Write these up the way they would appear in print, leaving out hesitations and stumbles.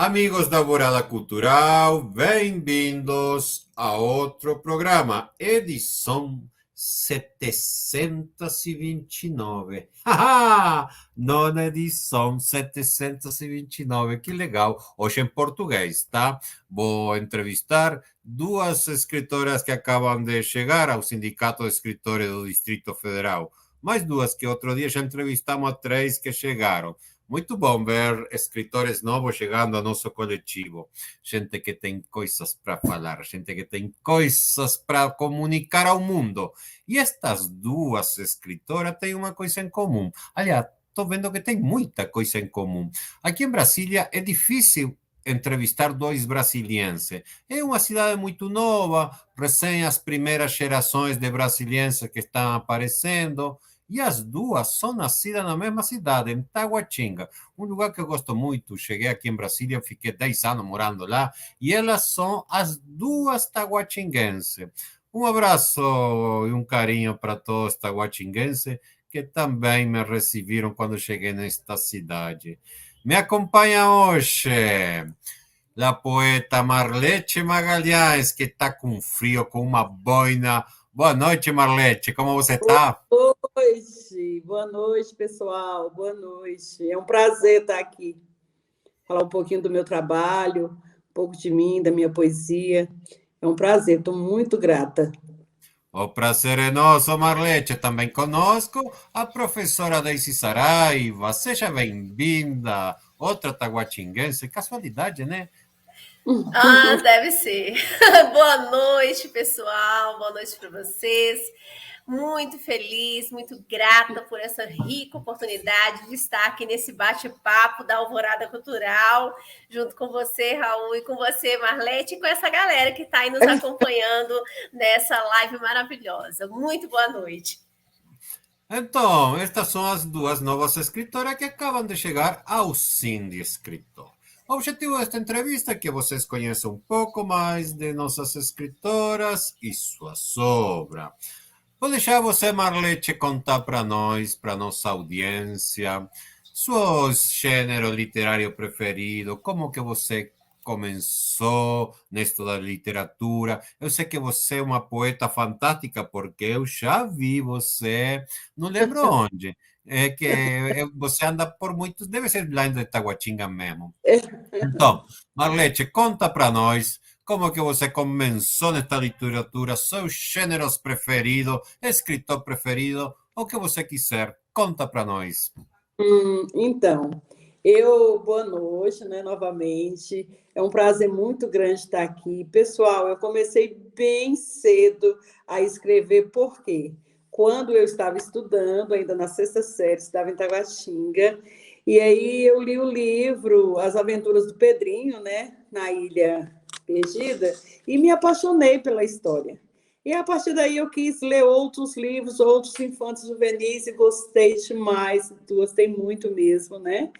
Amigos da Alvorada Cultural, bem-vindos a outro programa, edição 729. Haha! Nona edição 729, que legal. Hoje em português, tá? Vou entrevistar duas escritoras que acabam de chegar ao Sindicato de Escritores do Distrito Federal. Mais duas que outro dia já entrevistamos a três que chegaram. Muito bom ver escritores novos chegando ao nosso coletivo. Gente que tem coisas para falar, gente que tem coisas para comunicar ao mundo. E estas duas escritoras têm uma coisa em comum. Aliás, estou vendo que tem muita coisa em comum. Aqui em Brasília é difícil entrevistar dois brasilienses. É uma cidade muito nova, recém as primeiras gerações de brasilienses que estão aparecendo. E as duas são nascidas na mesma cidade, em Taguatinga, um lugar que eu gosto muito. Cheguei aqui em Brasília, fiquei 10 anos morando lá, e elas são as duas taguatinguenses. Um abraço e um carinho para todos os taguatinguenses que também me receberam quando cheguei nesta cidade. Me acompanha hoje a poeta Marlete Magalhães, que está com frio, com uma boina. Boa noite, Marlete, como você está? Boa noite, pessoal, boa noite. É um prazer estar aqui, falar um pouquinho do meu trabalho, um pouco de mim, da minha poesia. É um prazer, estou muito grata. O prazer é nosso, Marlete. Também conosco a professora Daisy Saraiva. Seja bem-vinda. Outra taguatinguense. Casualidade, né? Ah, deve ser. Boa noite, pessoal. Boa noite para vocês. Muito feliz, muito grata por essa rica oportunidade de estar aqui nesse bate-papo da Alvorada Cultural, junto com você, Raul, e com você, Marlete, e com essa galera que está aí nos acompanhando nessa live maravilhosa. Muito boa noite. Então, estas são as duas novas escritoras que acabam de chegar ao Cine Escritor. O objetivo desta entrevista é que vocês conheçam um pouco mais de nossas escritoras e sua obra. Vou deixar você, Marlete, contar para nós, para nossa audiência, seu gênero literário preferido, como que você começou nisto da literatura. Eu sei que você é uma poeta fantástica, porque eu já vi você, não lembro onde, é que você anda por muitos, deve ser lá em Taguatinga mesmo. Então, Marlete, conta para nós como que você começou nesta literatura, seus gêneros preferidos, escritor preferido, o que você quiser, conta para nós. Então, boa noite, né, novamente. É um prazer muito grande estar aqui. Pessoal, eu comecei bem cedo a escrever, por quê? Quando eu estava estudando, ainda na sexta série, estava em Taguatinga, e aí eu li o livro As Aventuras do Pedrinho, né, na Ilha Perdida, e me apaixonei pela história. E a partir daí eu quis ler outros livros, outros infantos juvenis, e gostei demais, gostei muito mesmo, né?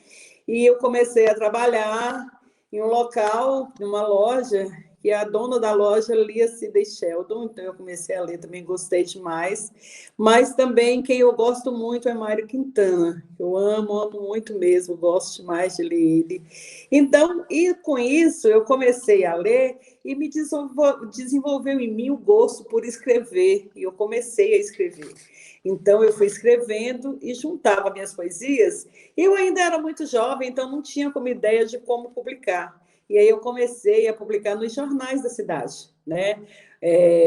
E eu comecei a trabalhar em um local, numa loja, que a dona da loja lia Sidney Sheldon, então eu comecei a ler, também gostei demais. Mas também quem eu gosto muito é Mário Quintana. Eu amo muito mesmo, gosto demais de ler ele. Então, e com isso, eu comecei a ler e me desenvolveu em mim o gosto por escrever, e eu comecei a escrever. Então, eu fui escrevendo e juntava minhas poesias. Eu ainda era muito jovem, então não tinha como ideia de como publicar. E aí eu comecei a publicar nos jornais da cidade, né?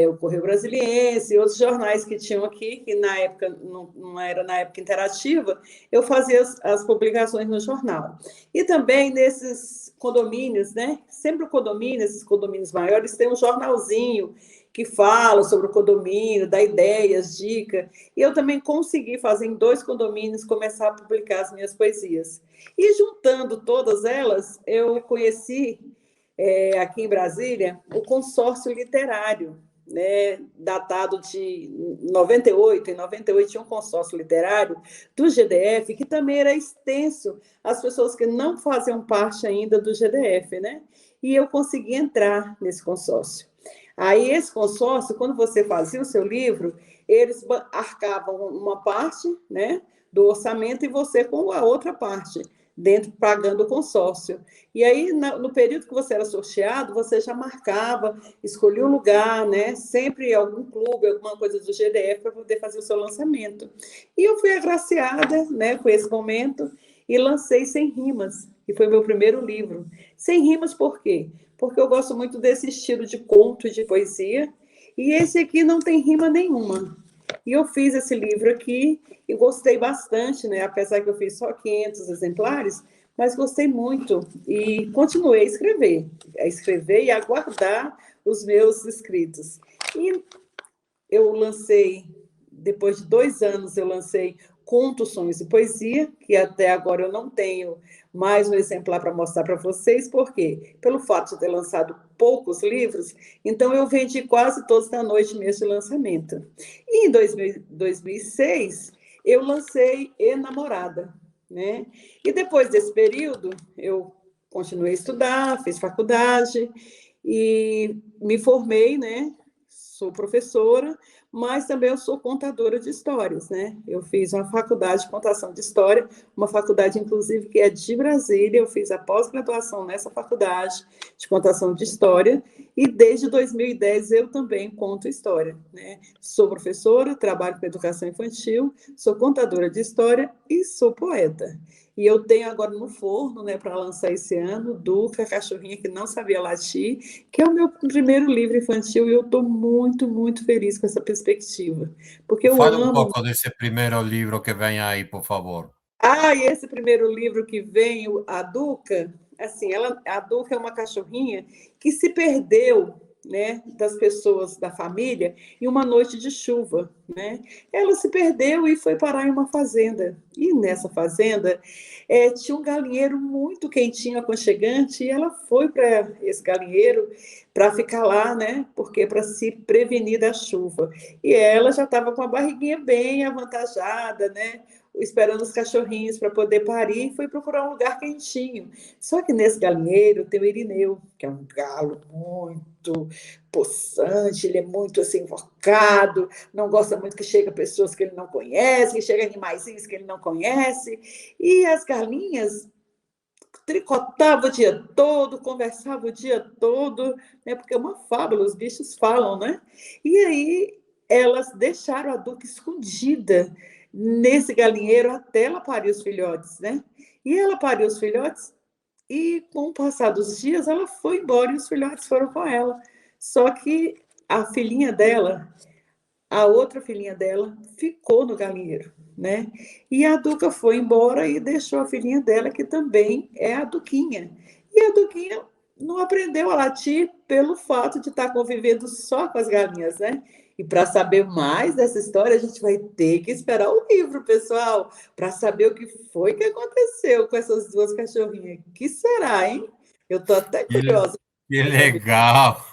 O Correio Brasiliense e outros jornais que tinham aqui, que na época não era na época interativa, eu fazia as publicações no jornal. E também nesses condomínios, né? Sempre o condomínio, esses condomínios maiores, tem um jornalzinho que fala sobre o condomínio, dá ideias, dicas. E eu também consegui fazer em 2 condomínios, começar a publicar as minhas poesias. E juntando todas elas, eu conheci, aqui em Brasília, o consórcio literário, né, datado de 98. Em 98 tinha um consórcio literário do GDF, que também era extenso às pessoas que não faziam parte ainda do GDF, né? E eu consegui entrar nesse consórcio. Aí, esse consórcio, quando você fazia o seu livro, eles arcavam uma parte, né, do orçamento e você com a outra parte. dentro, pagando o consórcio. E aí, no período que você era sorteado, você já marcava, escolhia um lugar, né? Sempre algum clube, alguma coisa do GDF para poder fazer o seu lançamento. E eu fui agraciada, né, com esse momento e lancei Sem Rimas, que foi meu primeiro livro. Sem rimas por quê? Porque eu gosto muito desse estilo de conto e de poesia, e esse aqui não tem rima nenhuma. E eu fiz esse livro aqui e gostei bastante, né? Apesar que eu fiz só 500 exemplares, mas gostei muito e continuei a escrever e a guardar os meus escritos. E eu lancei, depois de 2 anos, eu lancei Contos, Sonhos e Poesia, que até agora eu não tenho mais um exemplar para mostrar para vocês, por quê? Pelo fato de ter lançado poucos livros, então eu vendi quase todos na noite mesmo de lançamento. E em 2006, eu lancei Enamorada, né? E depois desse período, eu continuei a estudar, fiz faculdade e me formei, né? Sou professora, mas também eu sou contadora de histórias, né? Eu fiz uma faculdade de contação de história, uma faculdade, inclusive, que é de Brasília. Eu fiz a pós-graduação nessa faculdade de contação de história e desde 2010 eu também conto história, né? Sou professora, trabalho com educação infantil, sou contadora de história e sou poeta. E eu tenho agora no forno, né, para lançar esse ano, Duca, a cachorrinha que não sabia latir, que é o meu primeiro livro infantil, e eu estou muito, muito feliz com essa perspectiva, porque eu Fale um amo. pouco desse primeiro livro que vem aí, por favor. E esse primeiro livro que vem, a Duca, assim, a Duca é uma cachorrinha que se perdeu, né, das pessoas da família em uma noite de chuva, né? Ela se perdeu e foi parar em uma fazenda. E nessa fazenda tinha um galinheiro muito quentinho, aconchegante, e ela foi para esse galinheiro para ficar lá, né? Porque para se prevenir da chuva. E ela já estava com a barriguinha bem avantajada, né? Esperando os cachorrinhos para poder parir, e foi procurar um lugar quentinho. Só que nesse galinheiro tem o Irineu, que é um galo muito possante, ele é muito assim, invocado, não gosta muito que chega pessoas que ele não conhece, que chega animaizinhos que ele não conhece, e as galinhas tricotavam o dia todo, conversavam o dia todo, né, porque é uma fábula, os bichos falam, né? E aí elas deixaram a Duca escondida nesse galinheiro até ela parir os filhotes, né? E ela pariu os filhotes e, com o passar dos dias, ela foi embora e os filhotes foram com ela. Só que a filhinha dela, a outra filhinha dela, ficou no galinheiro, né? E a Duca foi embora e deixou a filhinha dela, que também é a Duquinha. E a Duquinha não aprendeu a latir pelo fato de estar convivendo só com as galinhas, né? E para saber mais dessa história, a gente vai ter que esperar o livro, pessoal, para saber o que foi que aconteceu com essas duas cachorrinhas. O que será, hein? Eu estou até curiosa Que para saber. legal!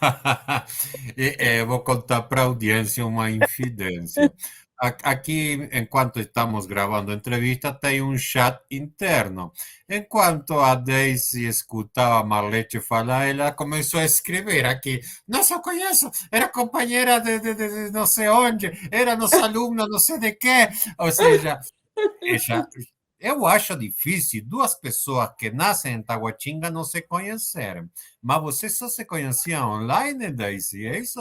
Vou contar para a audiência uma infidência. Aqui, enquanto estamos gravando a entrevista, tem um chat interno. Enquanto a Daisy escutava a Marlete falar, ela começou a escrever aqui. Nossa, eu conheço, era companheira de não sei onde, era nossa aluna, não sei de quê. Ou seja, já, eu acho difícil duas pessoas que nascem em Taguatinga não se conhecerem. Mas vocês só se conheciam online, Daisy, é isso?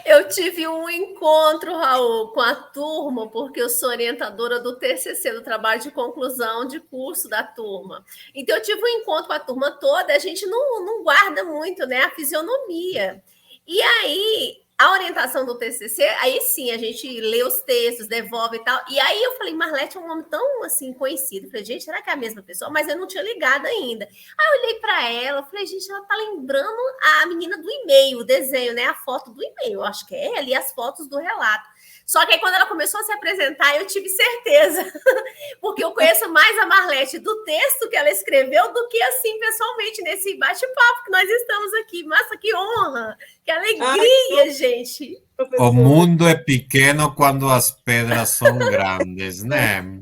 Eu tive um encontro, Raul, com a turma, porque eu sou orientadora do TCC, do trabalho de conclusão de curso da turma. Então, eu tive um encontro com a turma toda, a gente não guarda muito, né, a fisionomia. E aí, a orientação do TCC, aí sim, a gente lê os textos, devolve e tal. E aí eu falei, Marlete é um nome tão, assim, conhecido. Eu falei, gente, será que é a mesma pessoa? Mas eu não tinha ligado ainda. Aí eu olhei para ela, falei, gente, ela tá lembrando a menina do e-mail, o desenho, né? A foto do e-mail. Eu acho que é ali as fotos do relato. Só que aí, quando ela começou a se apresentar, eu tive certeza, porque eu conheço mais a Marlete do texto que ela escreveu do que, assim, pessoalmente, nesse bate-papo que nós estamos aqui. Nossa, que honra, que alegria, gente. O mundo é pequeno quando as pedras são grandes, né?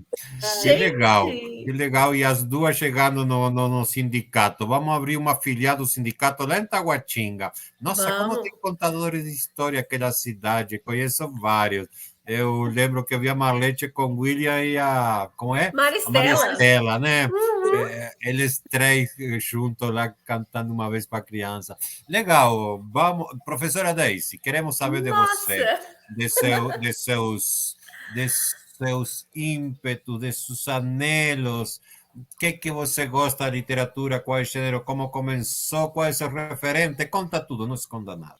Que legal, que Gente, legal. E as duas chegando no sindicato. Vamos abrir uma filial do sindicato lá em Taguatinga. Nossa, como tem vamos. contadores de história aquela cidade, conheço vários. Eu lembro que eu vi a Marlete com o William e a... Como é? A Maristela. Maristela, né? Eles três juntos lá cantando uma vez para criança. Legal. Vamos, professora Daisy, queremos saber de você, Nossa! de seus ímpetos, de seus anelos. O que você gosta da literatura? Qual é o gênero? Como começou? Qual é o seu referente? Conta tudo, não esconda nada.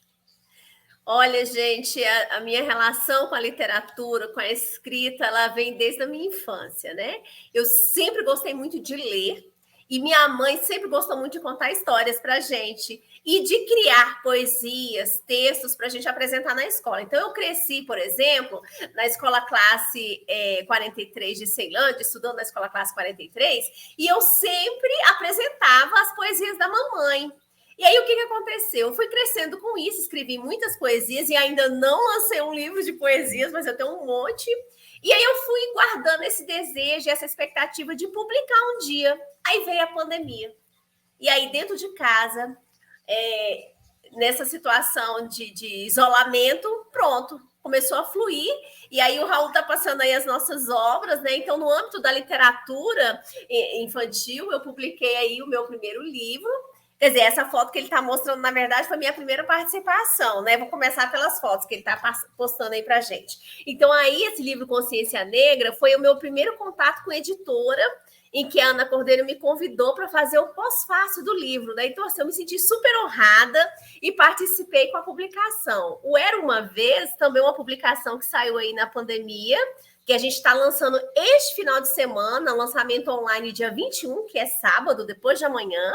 Olha, gente, a minha relação com a literatura, com a escrita, ela vem desde a minha infância, né? Eu sempre gostei muito de ler e minha mãe sempre gostou muito de contar histórias para a gente e de criar poesias, textos para a gente apresentar na escola. Então, eu cresci, por exemplo, na escola classe 43 de Ceilândia, estudando na escola classe 43, e eu sempre apresentava as poesias da mamãe. E aí, o que aconteceu? Eu fui crescendo com isso, escrevi muitas poesias e ainda não lancei um livro de poesias, mas eu tenho um monte. E aí, eu fui guardando esse desejo, essa expectativa de publicar um dia. Aí veio a pandemia. E aí, dentro de casa, nessa situação de isolamento, pronto, começou a fluir. E aí, o Raul está passando aí as nossas obras, né? Então, no âmbito da literatura infantil, eu publiquei aí o meu primeiro livro. Quer dizer, essa foto que ele está mostrando, na verdade, foi a minha primeira participação, né? Vou começar pelas fotos que ele está postando aí para a gente. Então, aí, esse livro Consciência Negra foi o meu primeiro contato com editora, em que a Ana Cordeiro me convidou para fazer o pós-fácil do livro, né? Então, assim, eu me senti super honrada e participei com a publicação. O Era Uma Vez, também uma publicação que saiu aí na pandemia, que a gente está lançando este final de semana, lançamento online dia 21, que é sábado, depois de amanhã.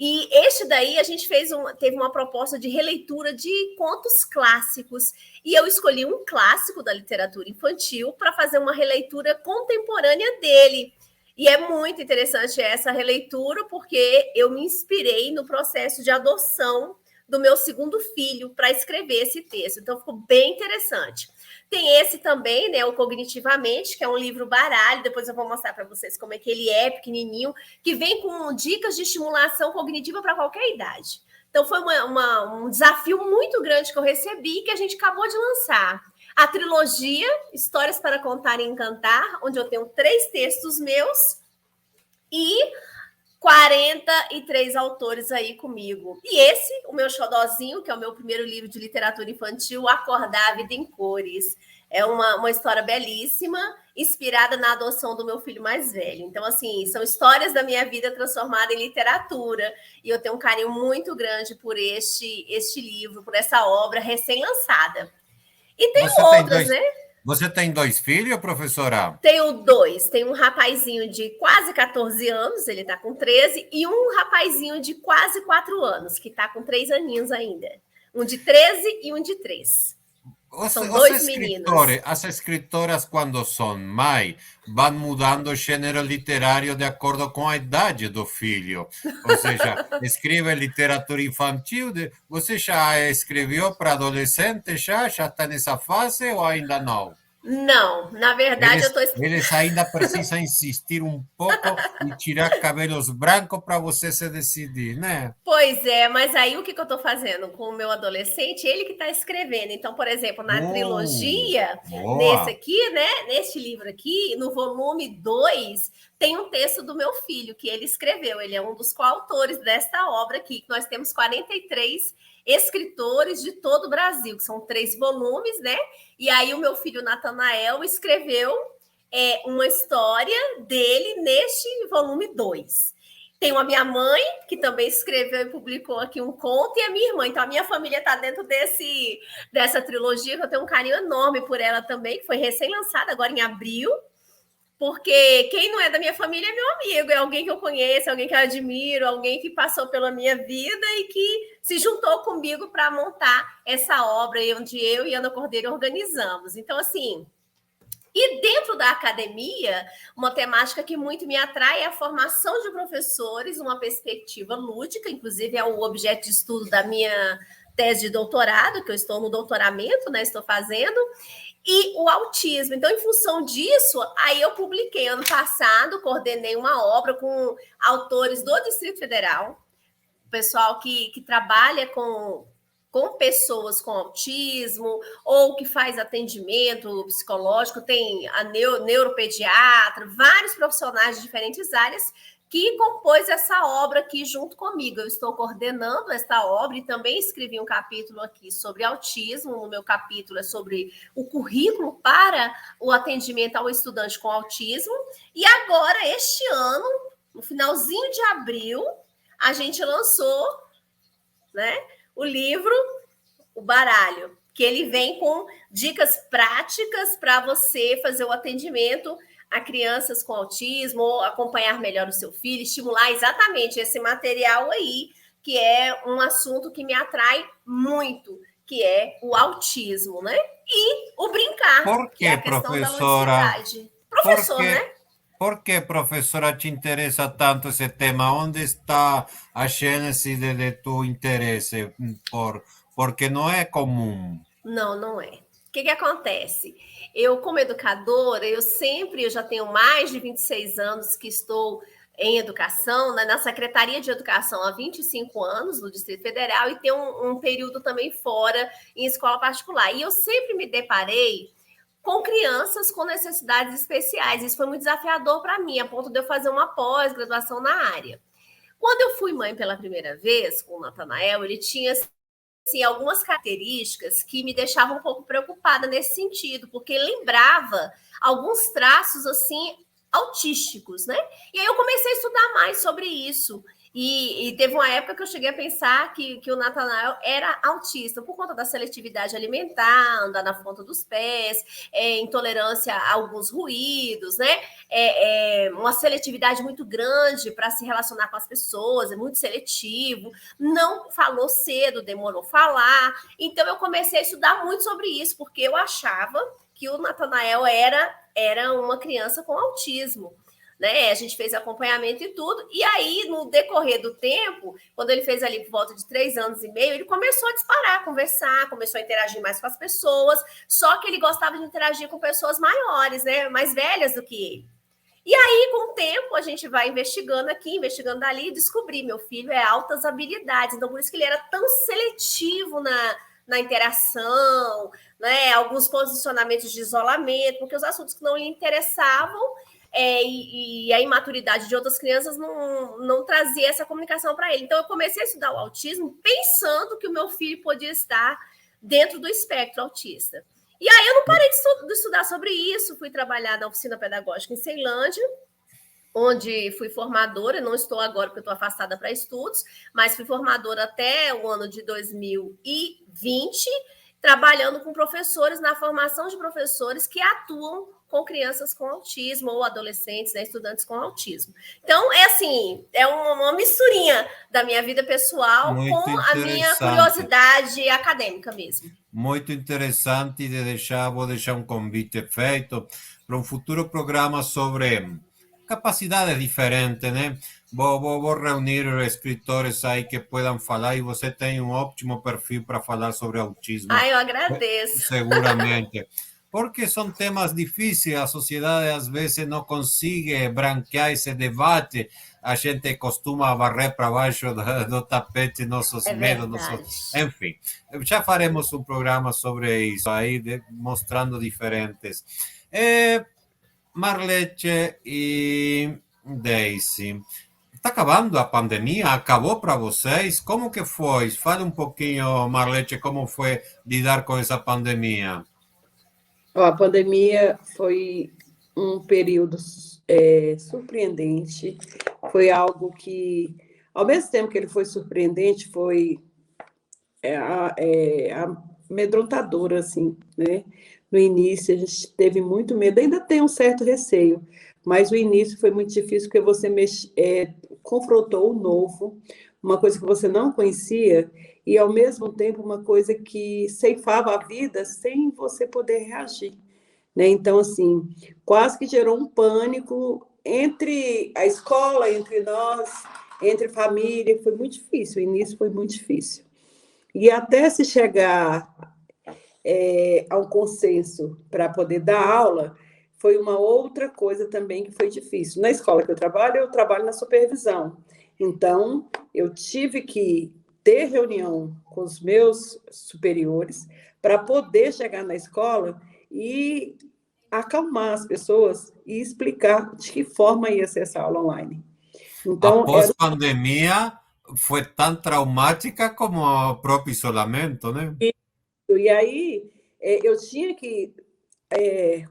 E este daí a gente teve uma proposta de releitura de contos clássicos. E eu escolhi um clássico da literatura infantil para fazer uma releitura contemporânea dele. E é muito interessante essa releitura, porque eu me inspirei no processo de adoção do meu segundo filho para escrever esse texto. Então, ficou bem interessante. Tem esse também, né, o Cognitivamente, que é um livro baralho, depois eu vou mostrar para vocês como é que ele é, pequenininho, que vem com dicas de estimulação cognitiva para qualquer idade. Então, foi um desafio muito grande que eu recebi, que a gente acabou de lançar. A trilogia Histórias para Contar e Encantar, onde eu tenho 3 textos meus e 43 autores aí comigo. E esse, o meu xodozinho, que é o meu primeiro livro de literatura infantil, Acordar a Vida em Cores. É uma história belíssima, inspirada na adoção do meu filho mais velho. Então, assim, são histórias da minha vida transformadas em literatura. E eu tenho um carinho muito grande por este livro, por essa obra recém-lançada. E tem outras, né? Você tem 2 filhos, professora? Tenho 2. Tem um rapazinho de quase 14 anos, ele está com 13, e um rapazinho de quase 4 anos, que está com 3 aninhos ainda. Um de 13 e um de 3. São 2 meninos. As escritoras, quando são mãe, vão mudando o gênero literário de acordo com a idade do filho. Ou seja, escreve literatura infantil. Você já escreveu para adolescente? Já está nessa fase ou ainda não? Não, na verdade eles ainda precisam insistir um pouco e tirar cabelos brancos para você se decidir, né? Pois é, mas aí o que eu estou fazendo com o meu adolescente? Ele que está escrevendo. Então, por exemplo, na trilogia, nesse aqui, né? Neste livro aqui, no volume 2, tem um texto do meu filho que ele escreveu. Ele é um dos coautores desta obra aqui, que nós temos 43 escritores de todo o Brasil, que são 3 volumes, né? E aí o meu filho Natanael escreveu uma história dele neste volume 2. Tenho a minha mãe, que também escreveu e publicou aqui um conto, e a minha irmã. Então, a minha família está dentro dessa trilogia, que eu tenho um carinho enorme por ela também, que foi recém-lançada agora em abril, porque quem não é da minha família é meu amigo, é alguém que eu conheço, alguém que eu admiro, alguém que passou pela minha vida e que se juntou comigo para montar essa obra onde eu e Ana Cordeiro organizamos. Então, assim, e dentro da academia, uma temática que muito me atrai é a formação de professores, uma perspectiva lúdica, inclusive é o objeto de estudo da minha tese de doutorado, que eu estou no doutoramento, né, estou fazendo, e o autismo. Então, em função disso, aí eu publiquei ano passado, coordenei uma obra com autores do Distrito Federal, o pessoal que trabalha com com pessoas com autismo, ou que faz atendimento psicológico, tem a neuropediatra, vários profissionais de diferentes áreas que compôs essa obra aqui junto comigo. Eu estou coordenando essa obra e também escrevi um capítulo aqui sobre autismo. No meu capítulo é sobre o currículo para o atendimento ao estudante com autismo. E agora, este ano, no finalzinho de abril, a gente lançou, né, o livro O Baralho, que ele vem com dicas práticas para você fazer o atendimento a crianças com autismo, ou acompanhar melhor o seu filho, estimular exatamente esse material aí, que é um assunto que me atrai muito, que é o autismo, né? E o brincar, Por que é que, a questão da professora? ludicidade. Professor, né? Por que, professora, te interessa tanto esse tema? Onde está a gênese de tu interesse? Porque não é comum. Não, não é. O que acontece? Eu, como educadora, eu já tenho mais de 26 anos que estou em educação, né, na Secretaria de Educação há 25 anos, no Distrito Federal, e tenho um período também fora em escola particular. E eu sempre me deparei com crianças com necessidades especiais. Isso foi muito desafiador para mim, a ponto de eu fazer uma pós-graduação na área. Quando eu fui mãe pela primeira vez com o Natanael, ele tinha assim, algumas características que me deixavam um pouco preocupada nesse sentido, porque lembrava alguns traços assim autísticos, né? E aí eu comecei a estudar mais sobre isso. E teve uma época que eu cheguei a pensar que o Natanael era autista, por conta da seletividade alimentar, andar na ponta dos pés, intolerância a alguns ruídos, né? Uma seletividade muito grande para se relacionar com as pessoas, é muito seletivo, não falou cedo, demorou a falar. Então eu comecei a estudar muito sobre isso, porque eu achava que o Natanael era uma criança com autismo. Né? A gente fez acompanhamento e tudo, e aí, no decorrer do tempo, quando ele fez ali por volta de 3 anos e meio, ele começou a disparar, conversar, começou a interagir mais com as pessoas, só que ele gostava de interagir com pessoas maiores, né? Mais velhas do que ele. E aí, com o tempo, a gente vai investigando aqui, investigando dali, e descobri, meu filho é altas habilidades, então por isso que ele era tão seletivo na interação, né? Alguns posicionamentos de isolamento, porque os assuntos que não lhe interessavam, e a imaturidade de outras crianças não trazia essa comunicação para ele. Então, eu comecei a estudar o autismo pensando que o meu filho podia estar dentro do espectro autista. E aí, eu não parei de estudar sobre isso. Fui trabalhar na oficina pedagógica em Ceilândia, onde fui formadora. Não estou agora, porque estou afastada para estudos, mas fui formadora até o ano de 2020, trabalhando com professores na formação de professores que atuam com crianças com autismo ou adolescentes, né, estudantes com autismo. Então, é uma misturinha da minha vida pessoal com a minha curiosidade acadêmica mesmo. Muito interessante, vou deixar um convite feito para um futuro programa sobre capacidades diferentes, né? Vou reunir escritores aí que puedan falar, e você tem um ótimo perfil para falar sobre autismo. Eu agradeço. Seguramente. Porque são temas difíceis, a sociedade às vezes não consegue branquear esse debate, a gente costuma varrer para baixo do tapete nossos medos, enfim. Já faremos um programa sobre isso aí, mostrando diferentes. Marlete e Daisy, está acabando a pandemia? Acabou para vocês? Como que foi? Fale um pouquinho, Marlete, como foi lidar com essa pandemia? A pandemia foi um período surpreendente, foi algo que, ao mesmo tempo que ele foi surpreendente, foi amedrontador, assim, né? No início a gente teve muito medo, ainda tem um certo receio, mas o início foi muito difícil, porque você confrontou o novo, uma coisa que você não conhecia, e ao mesmo tempo uma coisa que ceifava a vida sem você poder reagir, né? Então, assim, quase que gerou um pânico entre a escola, entre nós, entre família, foi muito difícil, o início foi muito difícil. E até se chegar a um consenso para poder dar aula, foi uma outra coisa também que foi difícil. Na escola que eu trabalho na supervisão. Então, eu tive que ter reunião com os meus superiores para poder chegar na escola e acalmar as pessoas e explicar de que forma ia ser essa aula online. Então, Após pandemia, foi tão traumática como o próprio isolamento, né? e aí eu tinha que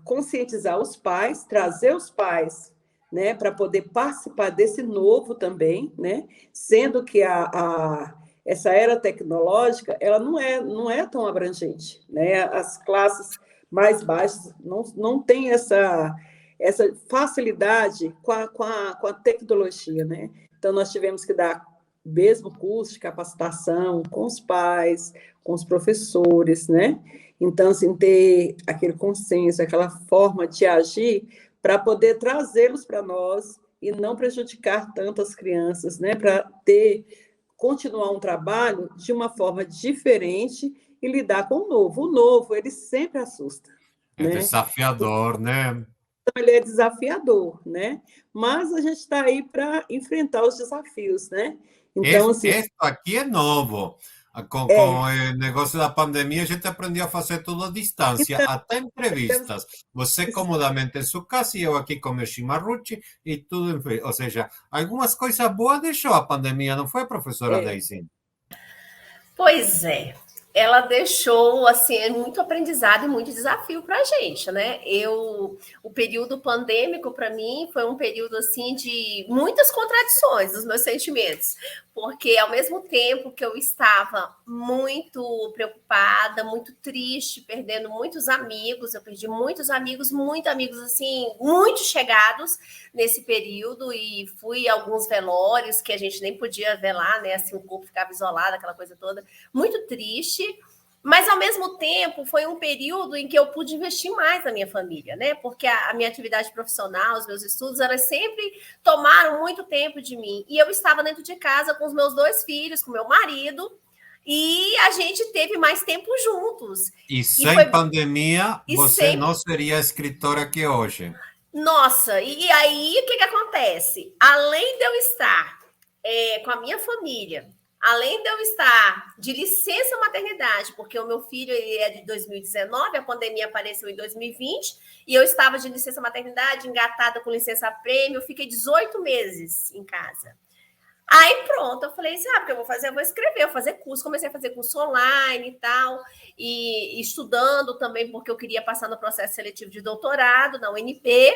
conscientizar os pais, trazer os pais, né, para poder participar desse novo também, né, sendo que essa era tecnológica, ela não é tão abrangente, né, as classes mais baixas não têm essa facilidade com a tecnologia, né, então nós tivemos que dar o mesmo curso de capacitação com os pais, com os professores, né, então, assim, ter aquele consenso, aquela forma de agir para poder trazê-los para nós e não prejudicar tanto as crianças, né? Para continuar um trabalho de uma forma diferente e lidar com o novo. O novo, ele sempre assusta, É né? desafiador, né? Então, ele é desafiador, né? Mas a gente está aí para enfrentar os desafios, né? Então, assim... Esto aqui é novo. Com o negócio da pandemia, a gente aprendeu a fazer tudo à distância, Então, até entrevistas. Você comodamente em sua casa e eu aqui com meu chimarruche e tudo. Ou seja, algumas coisas boas deixou a pandemia, não foi, professora Daisy? Pois é, ela deixou assim muito aprendizado e muito desafio para a gente, né? O período pandêmico para mim foi um período assim de muitas contradições dos meus sentimentos, porque ao mesmo tempo que eu estava muito preocupada, muito triste, perdendo muitos amigos, eu perdi muitos amigos assim, muito chegados nesse período e fui a alguns velórios que a gente nem podia velar, né? Assim, o corpo ficava isolado, aquela coisa toda, muito triste. Mas, ao mesmo tempo, foi um período em que eu pude investir mais na minha família, né? Porque a minha atividade profissional, os meus estudos, elas sempre tomaram muito tempo de mim. E eu estava dentro de casa com os meus 2 filhos, com meu marido, e a gente teve mais tempo juntos. E sem pandemia, você sem... não seria a escritora que hoje. Nossa, e aí o que acontece? Além de eu estar com a minha família, além de eu estar de licença maternidade, porque o meu filho ele é de 2019, a pandemia apareceu em 2020, e eu estava de licença maternidade, engatada com licença prêmio, eu fiquei 18 meses em casa. Aí pronto, eu falei, sabe o que eu vou fazer? Eu vou escrever, eu vou fazer curso, comecei a fazer curso online e tal, e estudando também, porque eu queria passar no processo seletivo de doutorado na UNP.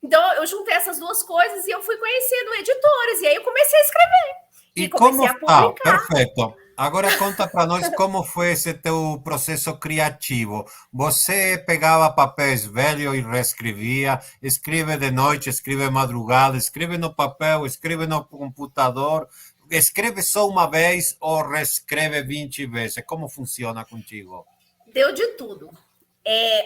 Então, eu juntei essas duas coisas e eu fui conhecendo editores, e aí eu comecei a escrever. E comecei a publicar. Perfeito. Agora conta para nós como foi esse teu processo criativo. Você pegava papéis velhos e reescrevia, escreve de noite, escreve madrugada, escreve no papel, escreve no computador, escreve só uma vez ou reescreve 20 vezes. Como funciona contigo? Deu de tudo.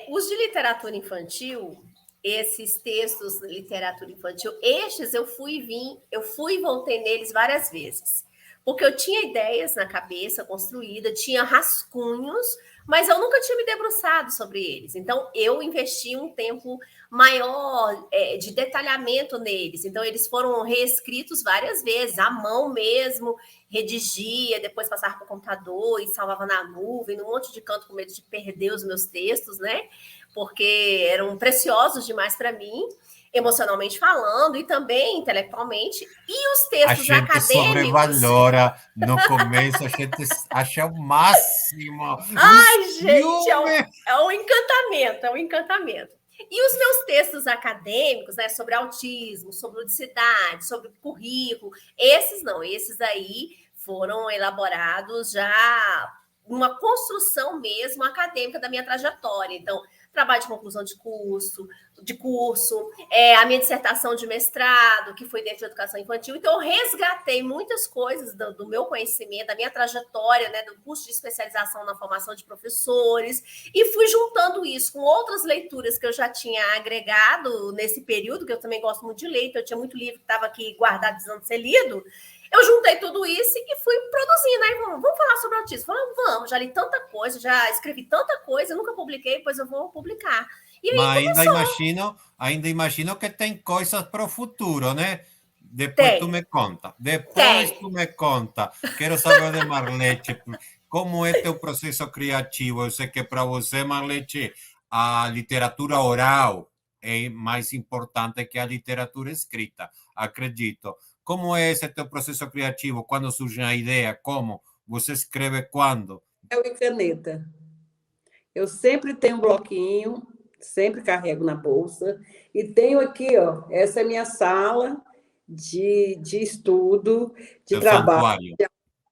Os de literatura infantil, esses textos de literatura infantil, estes eu fui e voltei neles várias vezes. Porque eu tinha ideias na cabeça construída, tinha rascunhos, mas eu nunca tinha me debruçado sobre eles. Então, eu investi um tempo maior de detalhamento neles. Então, eles foram reescritos várias vezes, à mão mesmo, redigia, depois passava para o computador e salvava na nuvem, num monte de canto com medo de perder os meus textos, né? Porque eram preciosos demais para mim, emocionalmente falando e também intelectualmente. E os textos acadêmicos... A gente sobrevalora no começo, a gente acha o máximo. Ai, gente, é um encantamento, é um encantamento. E os meus textos acadêmicos, né, sobre autismo, sobre ludicidade, sobre currículo, esses aí foram elaborados já numa construção mesmo acadêmica da minha trajetória. Então, trabalho de conclusão de curso, a minha dissertação de mestrado, que foi dentro de educação infantil. Então, eu resgatei muitas coisas do meu conhecimento, da minha trajetória, né, do curso de especialização na formação de professores, e fui juntando isso com outras leituras que eu já tinha agregado nesse período, que eu também gosto muito de ler, então eu tinha muito livro que estava aqui guardado, precisando ser lido. Eu juntei tudo isso e fui produzindo. Aí vamos falar sobre autismo. Falei, vamos, já li tanta coisa, já escrevi tanta coisa, nunca publiquei, pois eu vou publicar. E aí Mas ainda imagino que tem coisas para o futuro, né? Depois tu me conta. Depois Tem. tu me conta. Quero saber de Marlete. Como é teu processo criativo? Eu sei que para você, Marlete, a literatura oral é mais importante que a literatura escrita. Acredito. Como é esse teu processo criativo? Quando surge a ideia? Como? Você escreve quando? Eu e caneta. Eu sempre tenho um bloquinho, sempre carrego na bolsa. E tenho aqui, ó, essa é minha sala de estudo, de Teu trabalho.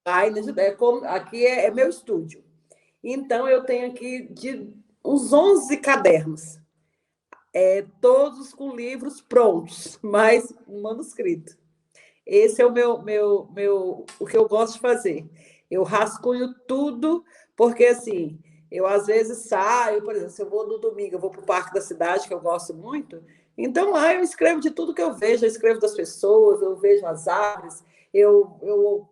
santuário. Aqui é meu estúdio. Então, eu tenho aqui uns 11 cadernos, todos com livros prontos, mais um manuscrito. Esse é o que eu gosto de fazer. Eu rascunho tudo, porque assim, eu às vezes saio, por exemplo, se eu vou no domingo, eu vou para o Parque da Cidade, que eu gosto muito, então lá eu escrevo de tudo que eu vejo, eu escrevo das pessoas, eu vejo as árvores, eu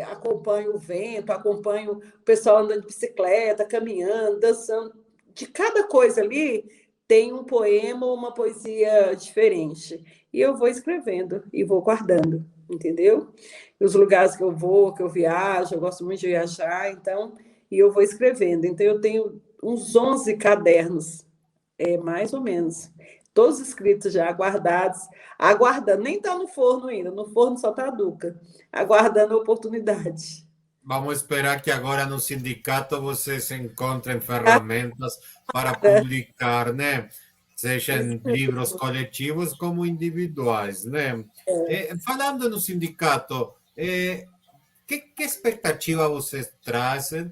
acompanho o vento, acompanho o pessoal andando de bicicleta, caminhando, dançando. De cada coisa ali tem um poema ou uma poesia diferente. E eu vou escrevendo e vou guardando, entendeu? E os lugares que eu vou, que eu viajo, eu gosto muito de viajar, então, e eu vou escrevendo. Então, eu tenho uns 11 cadernos, mais ou menos, todos escritos já, guardados, aguardando, nem está no forno ainda, no forno só está a Duca, aguardando a oportunidade. Vamos esperar que agora no sindicato vocês encontrem ferramentas para publicar, né? Sejam livros coletivos como individuais, né? Falando no sindicato, que expectativa vocês trazem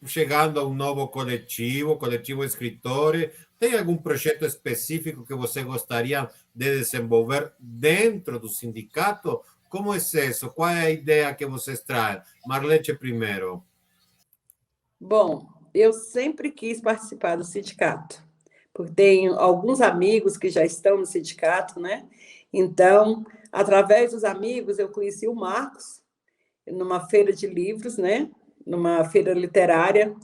chegando a um novo coletivo escritores? Tem algum projeto específico que você gostaria de desenvolver dentro do sindicato? Como é isso? Qual é a ideia que vocês trazem? Marlete primeiro. Bom, eu sempre quis participar do sindicato, porque tenho alguns amigos que já estão no sindicato, né? Então, através dos amigos, eu conheci o Marcos numa feira de livros, né? Numa feira literária,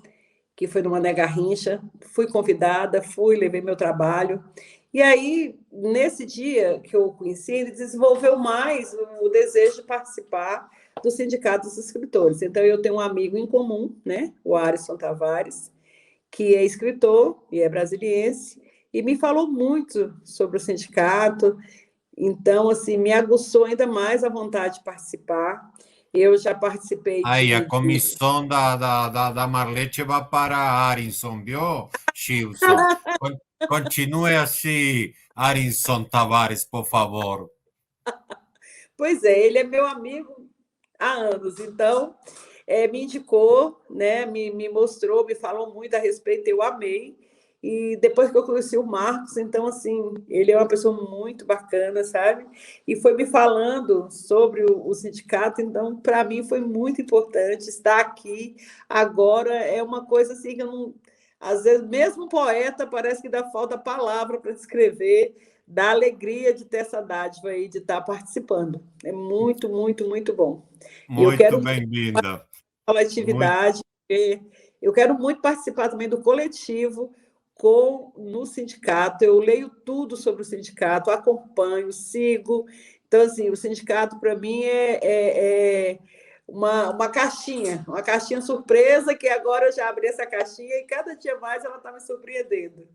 que foi no Mané Garrincha. Fui convidada, levei meu trabalho. E aí, nesse dia que eu o conheci, ele desenvolveu mais o desejo de participar do Sindicato dos Escritores. Então, eu tenho um amigo em comum, né? O Arisson Tavares, que é escritor e é brasiliense, e me falou muito sobre o sindicato. Então, assim, me aguçou ainda mais a vontade de participar. Eu já participei Aí, a comissão da Marlete vai para Arinson, viu, Chilson? Continue assim, Arinson Tavares, por favor. Pois é, ele é meu amigo há anos, então me indicou, né, me mostrou, me falou muito a respeito, eu amei. E depois que eu conheci o Marcos, então, assim, ele é uma pessoa muito bacana, sabe? E foi me falando sobre o sindicato, então, para mim foi muito importante estar aqui. Agora é uma coisa assim que eu não. Às vezes, mesmo poeta, parece que dá falta palavra para descrever, da alegria de ter essa dádiva aí, de estar participando. É muito, muito, muito bom. E eu Muito quero bem-vinda. coletividade. Eu quero muito participar também do coletivo no sindicato. Eu leio tudo sobre o sindicato, acompanho, sigo. Então, assim, o sindicato, para mim, é uma caixinha surpresa, que agora eu já abri essa caixinha e cada dia mais ela está me surpreendendo.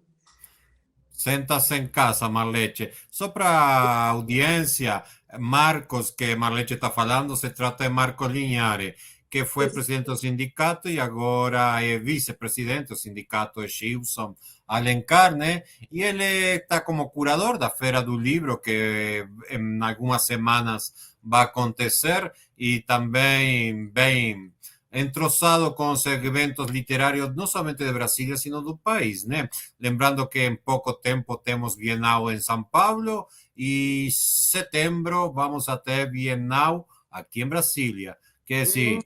Senta-se em casa, Marlete. Só para a audiência, Marcos, que Marlete está falando, se trata de Marcos Linhares, que foi presidente do sindicato e agora é vice-presidente do sindicato de Gilson Alencar, né? E ele está como curador da Feira do Livro, que em algumas semanas vai acontecer, e também bem entrosado com os eventos literários, não somente de Brasília, sino do país, né? Lembrando que em pouco tempo temos Bienal em São Paulo e setembro vamos a ter Bienal aqui em Brasília. Quer dizer,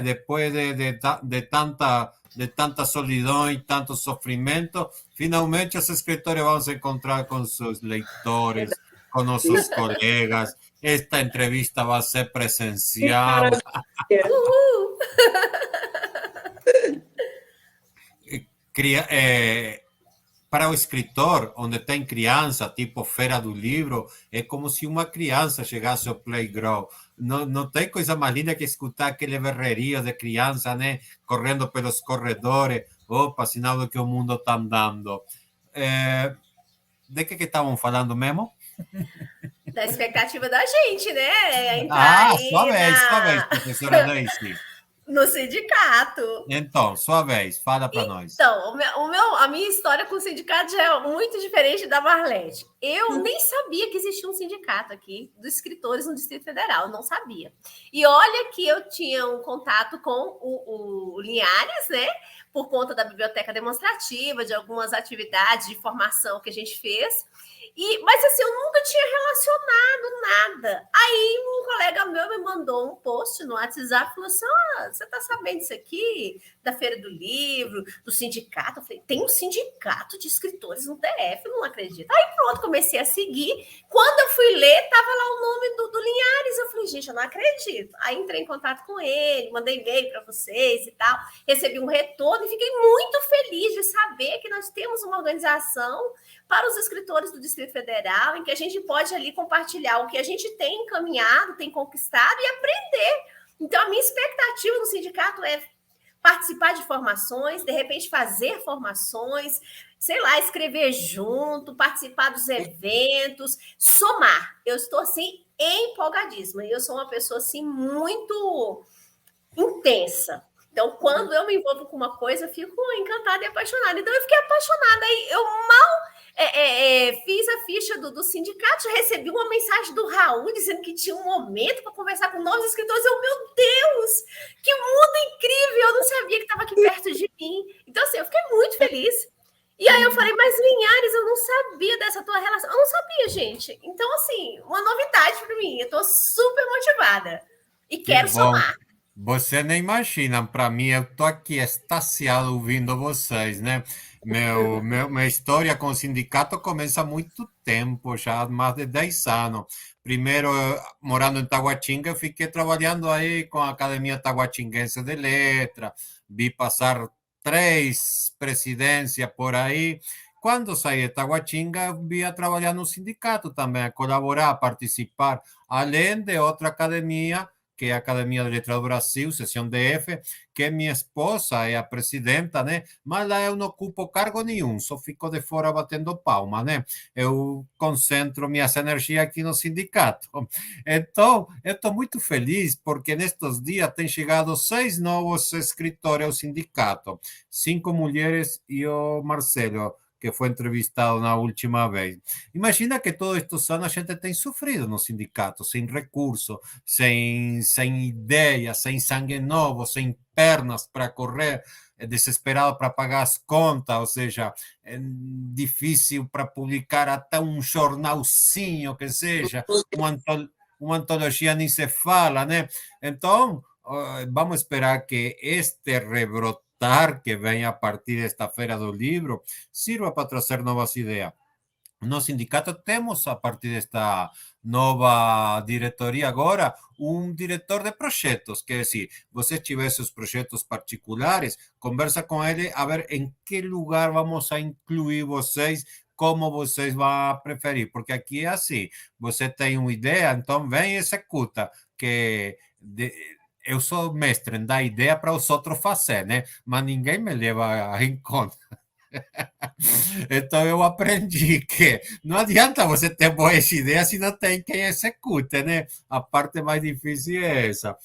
depois de tanta solidão e tanto sofrimento, finalmente os escritores vão se encontrar com seus leitores, com nossos colegas. Esta entrevista vai ser Que presencial. maravilha! Uhul! Cria, para o escritor, onde tem criança, tipo Feira do Livro, é como se uma criança chegasse ao playground. Não tem coisa mais linda que escutar aquele berrerio de criança, né? Correndo pelos corredores. Opa, sinal do que o mundo está andando. De que estavam falando mesmo? Da expectativa da gente, né? Entrar Sua vez, professora Daisy. no sindicato. Então, sua vez, fala para nós. Então, a minha história com o sindicato já é muito diferente da Marlete. Eu nem sabia que existia um sindicato aqui dos escritores no Distrito Federal, não sabia. E olha que eu tinha um contato com o Linhares, né? Por conta da biblioteca demonstrativa, de algumas atividades de formação que a gente fez. Mas assim, eu nunca tinha relacionado nada. Aí um colega meu me mandou um post no WhatsApp e falou assim: você tá sabendo disso aqui? Da Feira do Livro, do sindicato? Eu falei, tem um sindicato de escritores no DF, eu não acredito. Aí pronto, comecei a seguir. Quando eu fui ler, tava lá o nome do Linhares. Eu falei, gente, eu não acredito. Aí entrei em contato com ele, mandei e-mail para vocês e tal. Recebi um retorno e fiquei muito feliz de saber que nós temos uma organização para os escritores do Distrito Federal, em que a gente pode ali compartilhar o que a gente tem encaminhado, tem conquistado e aprender. Então, a minha expectativa no sindicato é participar de formações, de repente fazer formações, sei lá, escrever junto, participar dos eventos, somar. Eu estou, assim, empolgadíssima. E eu sou uma pessoa, assim, muito intensa. Então, quando eu me envolvo com uma coisa, eu fico encantada e apaixonada. Então, eu fiquei apaixonada. Aí, eu mal fiz a ficha do sindicato, já recebi uma mensagem do Raul dizendo que tinha um momento para conversar com novos escritores. Meu Deus, que mundo incrível! Eu não sabia que estava aqui perto de mim. Então, assim, eu fiquei muito feliz. E aí eu falei, mas Linhares, eu não sabia dessa tua relação. Eu não sabia, gente. Então, assim, uma novidade para mim. Eu estou super motivada. E quero somar. Você nem imagina, para mim, eu estou aqui extasiado ouvindo vocês, né? Minha história com o sindicato começa há muito tempo, já há mais de 10 anos. Primeiro, morando em Taguatinga, eu fiquei trabalhando aí com a Academia Taguatinguense de Letras, vi passar 3 presidências por aí. Quando saí de Taguatinga, vim trabalhar no sindicato também, a colaborar, a participar, além de outra academia, que é a Academia de Letras do Brasil, seção DF, que minha esposa é a presidenta, né? Mas lá eu não ocupo cargo nenhum, só fico de fora batendo palma, né? Eu concentro minhas energias aqui no sindicato. Então, eu estou muito feliz porque nestes dias tem chegado 6 novos escritores ao sindicato, 5 mulheres e o Marcelo, que foi entrevistado na última vez. Imagina que todos estes anos a gente tem sofrido no sindicato, sem recurso, sem ideia, sem sangue novo, sem pernas para correr, desesperado para pagar as contas, ou seja, é difícil para publicar até um jornalzinho que seja, uma antologia nem se fala, né? Então, vamos esperar que este rebrote que venha a partir desta Feira do Livro sirva para trazer novas ideias. No sindicato temos, a partir desta nova diretoria agora, um diretor de projetos, quer dizer, você tiver seus projetos particulares, conversa com ele a ver em que lugar vamos a incluir vocês, como vocês vão preferir, porque aqui é assim, você tem uma ideia, então vem e executa, que eu sou mestre em dar ideia para os outros fazer, né? Mas ninguém me leva em conta. Então eu aprendi que não adianta você ter boas ideias se não tem quem execute, né? A parte mais difícil é essa.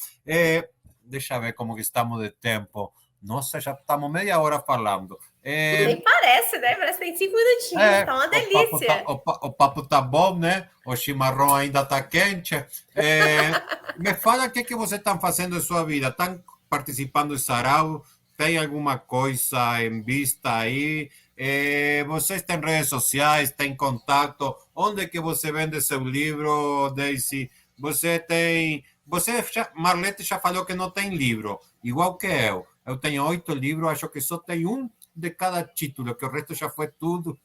Deixa eu ver como que estamos de tempo. Nossa, já estamos meia hora falando. Nem parece, né? Parece que tem 5 minutinhos, tá uma delícia. O papo tá bom, né? O chimarrão ainda tá quente. Me fala o que você está fazendo em sua vida. Estão participando de sarau? Tem alguma coisa em vista aí? Vocês têm redes sociais, têm contato? Onde que você vende seu livro, Daisy? Marlete já falou que não tem livro, igual que eu. Eu tenho 8 livros, acho que só tem um de cada título, que o resto já foi tudo.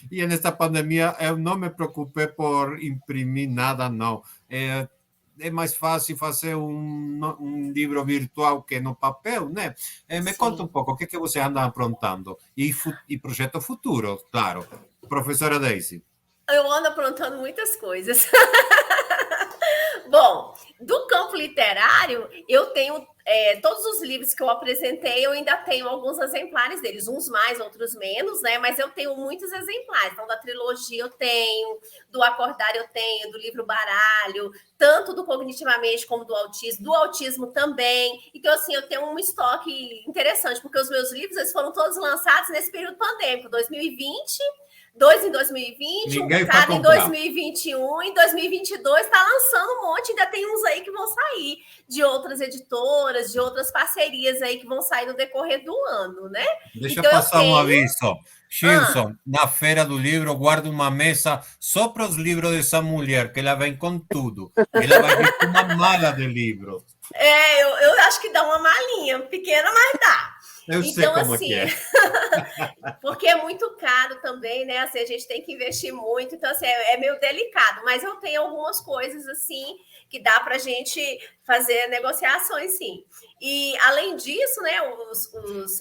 E nesta pandemia eu não me preocupei por imprimir nada, não. é mais fácil fazer um livro virtual que no papel, né? Me conta um pouco, o que é que você anda aprontando? E projeto futuro, claro. Professora Daisy. Eu ando aprontando muitas coisas. Bom, do campo literário, eu tenho todos os livros que eu apresentei, eu ainda tenho alguns exemplares deles, uns mais, outros menos, né? Mas eu tenho muitos exemplares. Então, da trilogia eu tenho, do Acordar eu tenho, do livro Baralho, tanto do Cognitivamente como do autismo também. Então, assim, eu tenho um estoque interessante, porque os meus livros eles foram todos lançados nesse período pandêmico, 2020. 2 em 2020, um bocado em 2021, em 2022 está lançando um monte, ainda tem uns aí que vão sair de outras editoras, de outras parcerias aí que vão sair no decorrer do ano, né? Deixa eu passar um aviso. Gilson, na Feira do Livro, guarda uma mesa só para os livros dessa mulher, que ela vem com tudo. Ela vai vir com uma mala de livro. Eu acho que dá uma malinha, pequena, mas dá. Eu sei como assim, que é. Porque é muito caro também, né? Assim, a gente tem que investir muito, então assim, é meio delicado. Mas eu tenho algumas coisas assim que dá para a gente fazer negociações, sim. E além disso, né,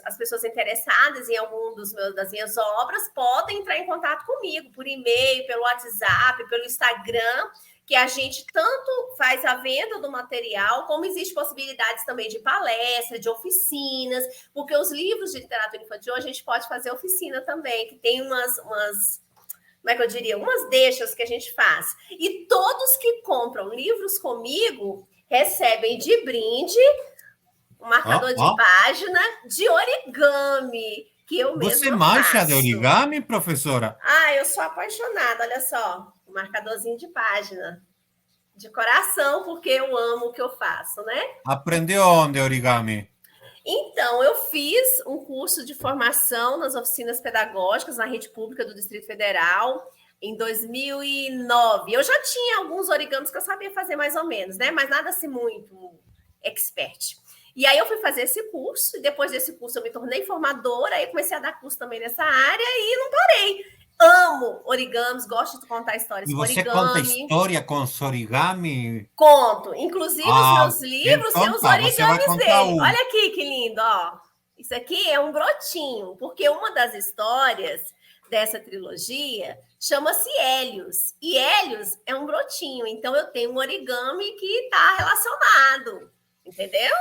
as pessoas interessadas em algum das minhas obras podem entrar em contato comigo por e-mail, pelo WhatsApp, pelo Instagram, que a gente tanto faz a venda do material, como existe possibilidades também de palestra, de oficinas, porque os livros de literatura infantil a gente pode fazer oficina também, que tem umas como é que eu diria, umas deixas que a gente faz. E todos que compram livros comigo recebem de brinde um marcador de página de origami, que eu mesma Você mancha faço. de origami, professora? Eu sou apaixonada, olha só. Um marcadorzinho de página. De coração, porque eu amo o que eu faço, né? Aprendeu onde origami? Então, eu fiz um curso de formação nas oficinas pedagógicas na rede pública do Distrito Federal em 2009. Eu já tinha alguns origamis que eu sabia fazer mais ou menos, né? Mas nada assim muito expert. E aí eu fui fazer esse curso, e depois desse curso eu me tornei formadora, aí comecei a dar curso também nessa área e não parei. Amo origamis, gosto de contar histórias com origami. E você conta história com os origami? Conto. Inclusive, os meus livros têm os origamis dele. Olha aqui que lindo, ó. Isso aqui é um brotinho, porque uma das histórias dessa trilogia chama-se Hélios. E Hélios é um brotinho, então eu tenho um origami que está relacionado. Entendeu?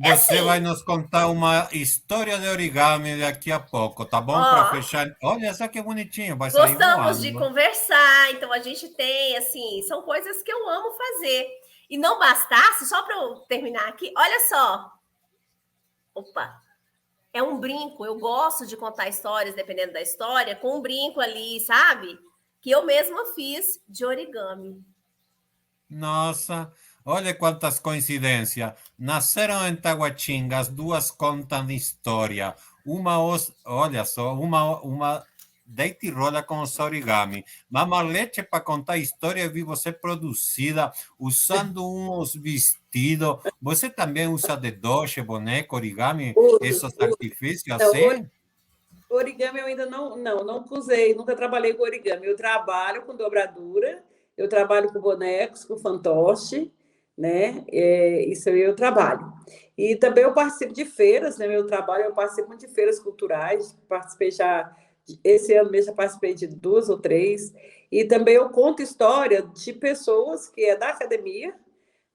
Você vai nos contar uma história de origami daqui a pouco, tá bom? Para fechar. Olha só que bonitinho, vai sair voando. Gostamos de conversar, então a gente tem, assim, são coisas que eu amo fazer. E não bastasse, só para eu terminar aqui, olha só. Opa! É um brinco, eu gosto de contar histórias, dependendo da história, com um brinco ali, sabe? Que eu mesma fiz de origami. Nossa! Olha quantas coincidências. Nasceram em Taguatinga, as duas contam história. Olha só, uma deita e rola com os origami. Mamalete para contar história, eu vi você produzida, usando uns vestidos. Você também usa de doce, boneco, origami, esses artifícios assim? Origami eu ainda não usei, nunca trabalhei com origami. Eu trabalho com dobradura, eu trabalho com bonecos, com fantoche, né? Isso eu trabalho. E também eu participo de feiras, né? Meu trabalho, eu participo de feiras culturais, participei esse ano mesmo já participei de 2 ou 3, e também eu conto história de pessoas que é da academia,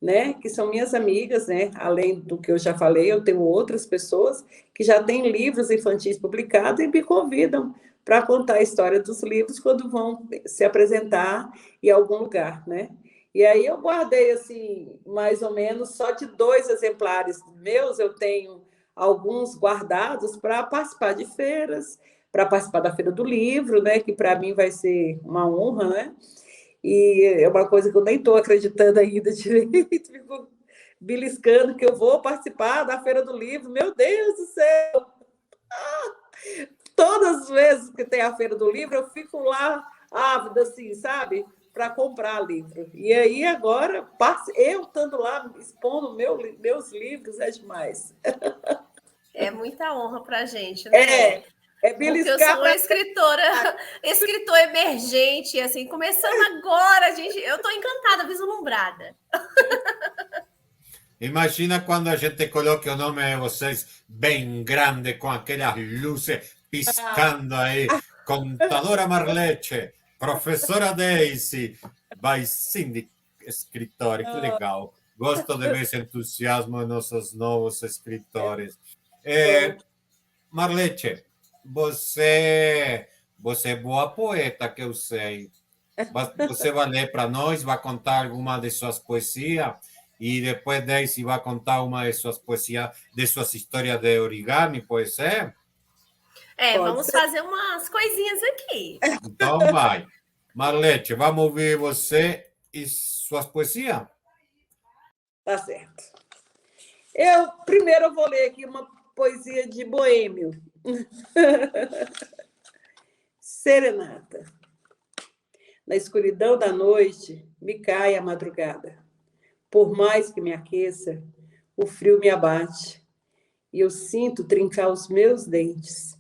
né? Que são minhas amigas, né? Além do que eu já falei, eu tenho outras pessoas que já têm livros infantis publicados e me convidam para contar a história dos livros quando vão se apresentar em algum lugar, né? E aí eu guardei, assim, mais ou menos, só de 2 exemplares meus, eu tenho alguns guardados para participar de feiras, para participar da Feira do Livro, né? Que para mim vai ser uma honra, né? E é uma coisa que eu nem estou acreditando ainda direito, fico beliscando que eu vou participar da Feira do Livro. Meu Deus do céu! Todas as vezes que tem a Feira do Livro, eu fico lá ávida, assim, sabe? Para comprar livro. E aí, agora, eu estando lá expondo meus livros, é demais. É muita honra para a gente, né? Porque eu sou uma escritora emergente, assim, começando agora, gente. Eu estou encantada, vislumbrada. Imagina quando a gente coloque o nome de vocês bem grande, com aquelas luzes piscando aí. Contadora Marlete, professora Daisy, vai sim de escritório, que legal. Gosto de ver esse entusiasmo de nossos novos escritores. Marlete, você é boa poeta, que eu sei. Você vai ler para nós, vai contar alguma de suas poesias e depois Daisy vai contar uma de suas poesias, de suas histórias de origami, pode ser? Vamos fazer umas coisinhas aqui. Então vai. Marlete, vamos ouvir você e suas poesias? Tá certo. Primeiro eu vou ler aqui uma poesia de Boêmio. Serenata. Na escuridão da noite me cai a madrugada. Por mais que me aqueça, o frio me abate e eu sinto trincar os meus dentes.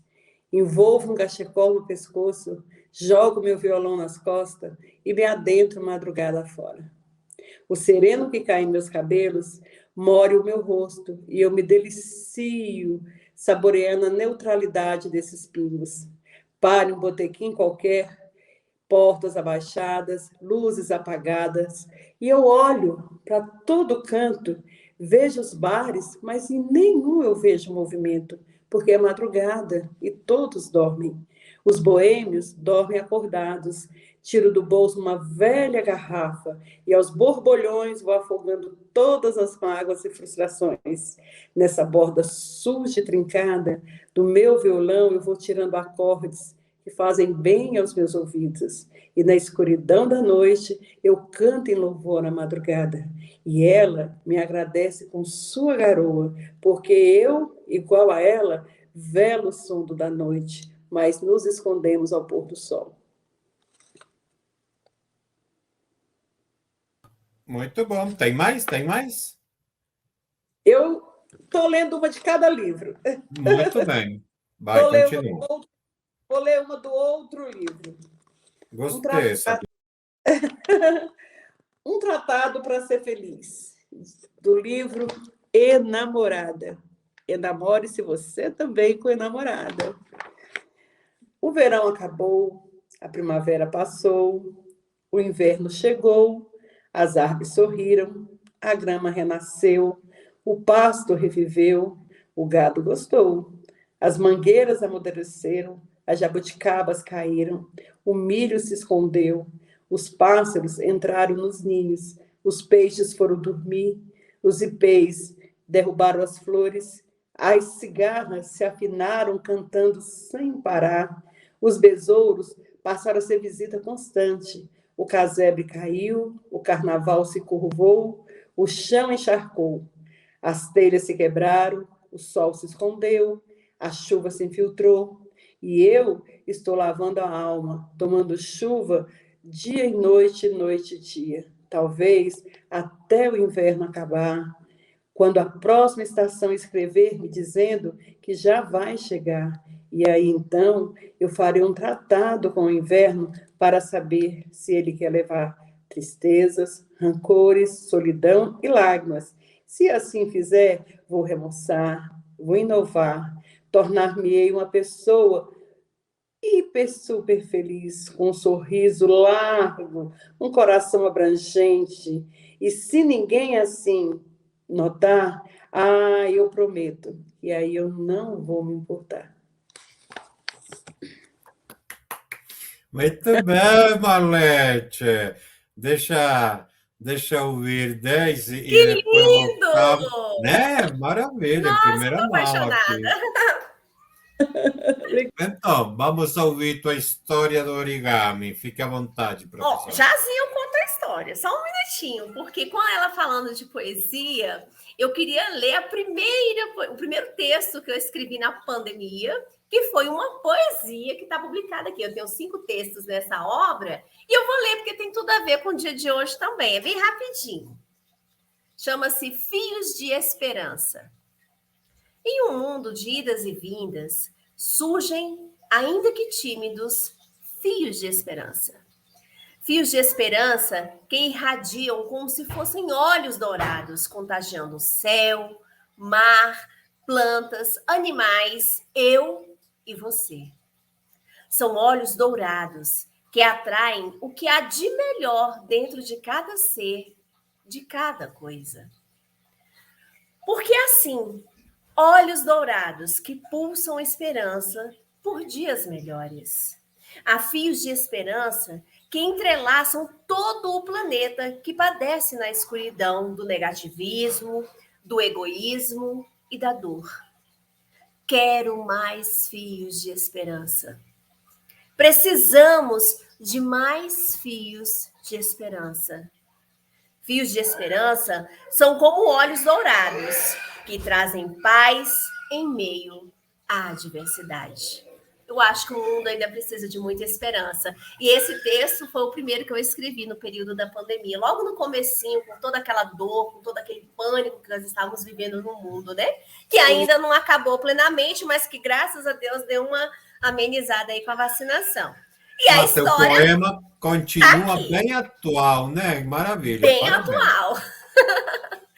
Envolvo um cachecol no pescoço, jogo meu violão nas costas e me adentro madrugada fora. O sereno que cai em meus cabelos more o meu rosto e eu me delicio, saboreando a neutralidade desses pingos. Pare um botequim qualquer, portas abaixadas, luzes apagadas, e eu olho para todo canto, vejo os bares, mas em nenhum eu vejo movimento, porque é madrugada e todos dormem. Os boêmios dormem acordados. Tiro do bolso uma velha garrafa e aos borbolhões vou afogando todas as mágoas e frustrações. Nessa borda suja e trincada do meu violão eu vou tirando acordes que fazem bem aos meus ouvidos. E na escuridão da noite eu canto em louvor à madrugada. E ela me agradece com sua garoa, porque eu, igual a ela, velo o sono da noite, mas nos escondemos ao pôr do sol. Muito bom. Tem mais? Tem mais? Eu estou lendo uma de cada livro. Muito bem. Vai, continua. Vou ler uma do outro livro. Gostei. Um tratado para ser feliz, do livro Enamorada. Enamore-se você também com enamorada. O verão acabou, a primavera passou, o inverno chegou, as árvores sorriram, a grama renasceu, o pasto reviveu, o gado gostou, as mangueiras amadureceram, as jabuticabas caíram, o milho se escondeu, os pássaros entraram nos ninhos, os peixes foram dormir, os ipês derrubaram as flores, as cigarras se afinaram cantando sem parar, os besouros passaram a ser visita constante, o casebre caiu, o carnaval se curvou, o chão encharcou, as telhas se quebraram, o sol se escondeu, a chuva se infiltrou, e eu estou lavando a alma, tomando chuva dia e noite e dia. Talvez até o inverno acabar, quando a próxima estação escrever me dizendo que já vai chegar. E aí, então, eu farei um tratado com o inverno para saber se ele quer levar tristezas, rancores, solidão e lágrimas. Se assim fizer, vou remoçar, vou inovar, tornar-me-ei uma pessoa hiper, super feliz, com um sorriso largo, um coração abrangente. E se ninguém assim notar, eu prometo, e aí eu não vou me importar. Muito bem, Marlete. Deixa eu ouvir 10 e que depois lindo! voltamos. Né? Maravilha, Nossa, em primeira tô mão apaixonada. aqui. Então, vamos ouvir tua história do origami. Fique à vontade, professor. Jazinho conta a história, só um minutinho, porque com ela falando de poesia, eu queria ler o primeiro texto que eu escrevi na pandemia, que foi uma poesia que está publicada aqui. Eu tenho 5 textos nessa obra, e eu vou ler porque tem tudo a ver com o dia de hoje também. É bem rapidinho. Chama-se Fios de Esperança. Em um mundo de idas e vindas, surgem ainda que tímidos, fios de esperança. Fios de esperança que irradiam como se fossem olhos dourados, contagiando o céu, mar, plantas, animais, eu e você. São olhos dourados que atraem o que há de melhor dentro de cada ser, de cada coisa. Porque assim, olhos dourados que pulsam esperança por dias melhores. Há fios de esperança que entrelaçam todo o planeta que padece na escuridão do negativismo, do egoísmo e da dor. Quero mais fios de esperança. Precisamos de mais fios de esperança. Fios de esperança são como olhos dourados que trazem paz em meio à adversidade. Eu acho que o mundo ainda precisa de muita esperança. E esse texto foi o primeiro que eu escrevi no período da pandemia. Logo no comecinho, com toda aquela dor, com todo aquele pânico que nós estávamos vivendo no mundo, né? Que ainda não acabou plenamente, mas que, graças a Deus, deu uma amenizada aí com a vacinação. E a história... O poema continua bem atual, né? Maravilha. Bem parabéns. Atual.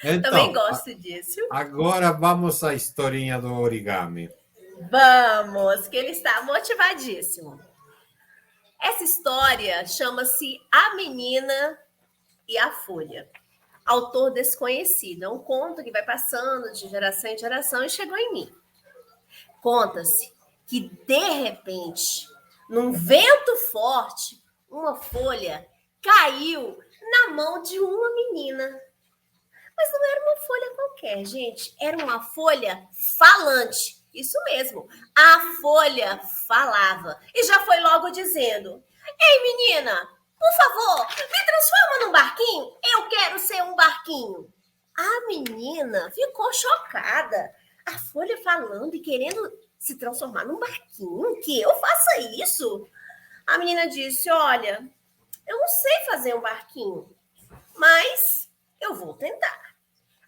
Então, também gosto disso. Agora vamos à historinha do origami. Vamos, que ele está motivadíssimo. Essa história chama-se A Menina e a Folha. Autor desconhecido. É um conto que vai passando de geração em geração e chegou em mim. Conta-se que, de repente, num vento forte, uma folha caiu na mão de uma menina. Mas não era uma folha qualquer, gente. Era uma folha falante. Isso mesmo. A folha falava. E já foi logo dizendo: ei, menina, por favor, me transforma num barquinho. Eu quero ser um barquinho. A menina ficou chocada. A folha falando e querendo se transformar num barquinho. Que eu faça isso? A menina disse: olha, eu não sei fazer um barquinho, mas eu vou tentar.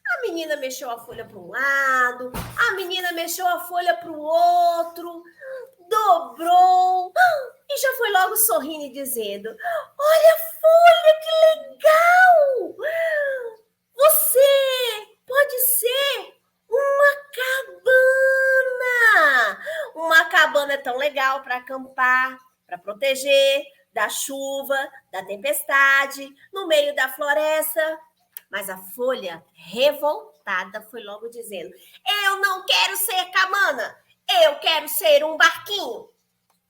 A menina mexeu a folha para um lado, a menina mexeu a folha para o outro, dobrou e já foi logo sorrindo e dizendo: olha, folha, que legal! Você pode ser uma cabana! Uma cabana é tão legal para acampar, para proteger da chuva, da tempestade, no meio da floresta. Mas a folha, revoltada, foi logo dizendo: eu não quero ser cabana, eu quero ser um barquinho.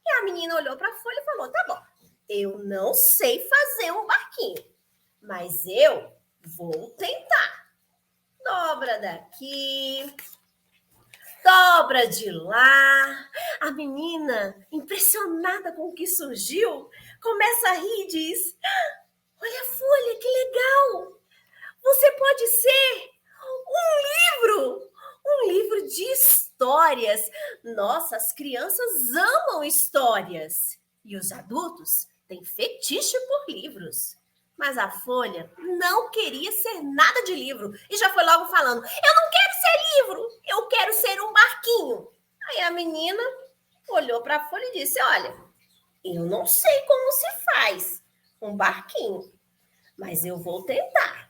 E a menina olhou para a folha e falou: tá bom, eu não sei fazer um barquinho, mas eu vou tentar. Dobra daqui, dobra de lá. A menina, impressionada com o que surgiu, começa a rir e diz: olha, folha, que legal! Você pode ser um livro de histórias. Nossa, as crianças amam histórias. E os adultos têm fetiche por livros. Mas a folha não queria ser nada de livro. E já foi logo falando: eu não quero ser livro, eu quero ser um barquinho. Aí a menina olhou para a folha e disse: olha, eu não sei como se faz um barquinho, mas eu vou tentar.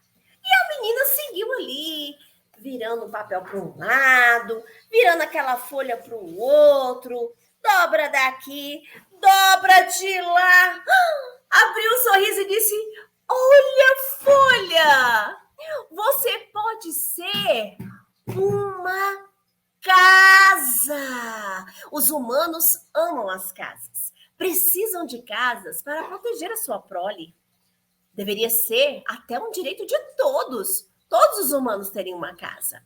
E a menina seguiu ali, virando o papel para um lado, virando aquela folha para o outro, dobra daqui, dobra de lá. Abriu um sorriso e disse: olha, folha, você pode ser uma casa. Os humanos amam as casas, precisam de casas para proteger a sua prole. Deveria ser até um direito de todos. Todos os humanos teriam uma casa.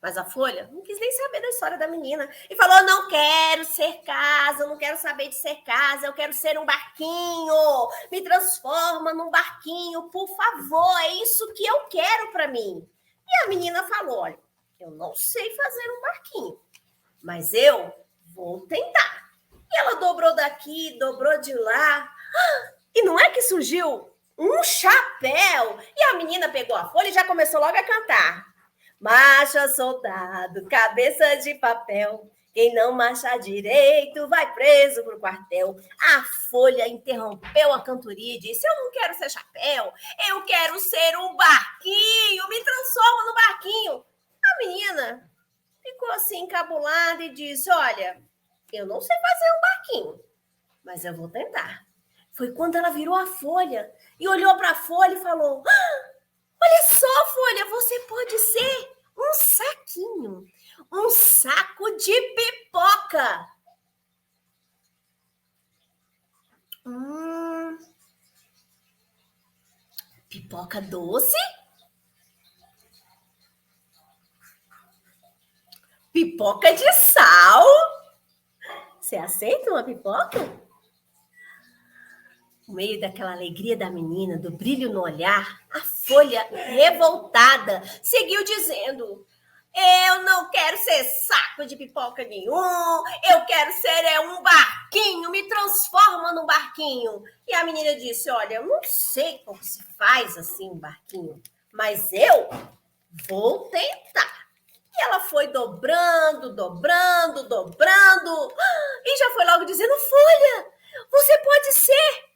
Mas a folha não quis nem saber da história da menina. E falou: não quero ser casa, não quero saber de ser casa, eu quero ser um barquinho. Me transforma num barquinho, por favor. É isso que eu quero para mim. E a menina falou: olha, eu não sei fazer um barquinho, mas eu vou tentar. E ela dobrou daqui, dobrou de lá. E não é que surgiu um chapéu. E a menina pegou a folha e já começou logo a cantar: marcha, soldado, cabeça de papel, Quem não marchar direito vai preso pro quartel. A Folha interrompeu a cantoria e disse: eu não quero ser chapéu, eu quero ser um barquinho, me transforma no barquinho. A menina ficou assim encabulada e disse: olha, eu não sei fazer um barquinho, mas eu vou tentar. Foi quando ela virou a Folha e olhou para a Folha e falou: olha só, Folha, você pode ser um saquinho, um saco de pipoca. Pipoca doce? Pipoca de sal? Você aceita uma pipoca? No meio daquela alegria da menina, do brilho no olhar, a Folha, revoltada, seguiu dizendo: eu não quero ser saco de pipoca nenhum, eu quero ser um barquinho, me transforma num barquinho. E a menina disse: olha, eu não sei como se faz assim um barquinho, mas eu vou tentar. E ela foi dobrando, e já foi logo dizendo: Folha, você pode ser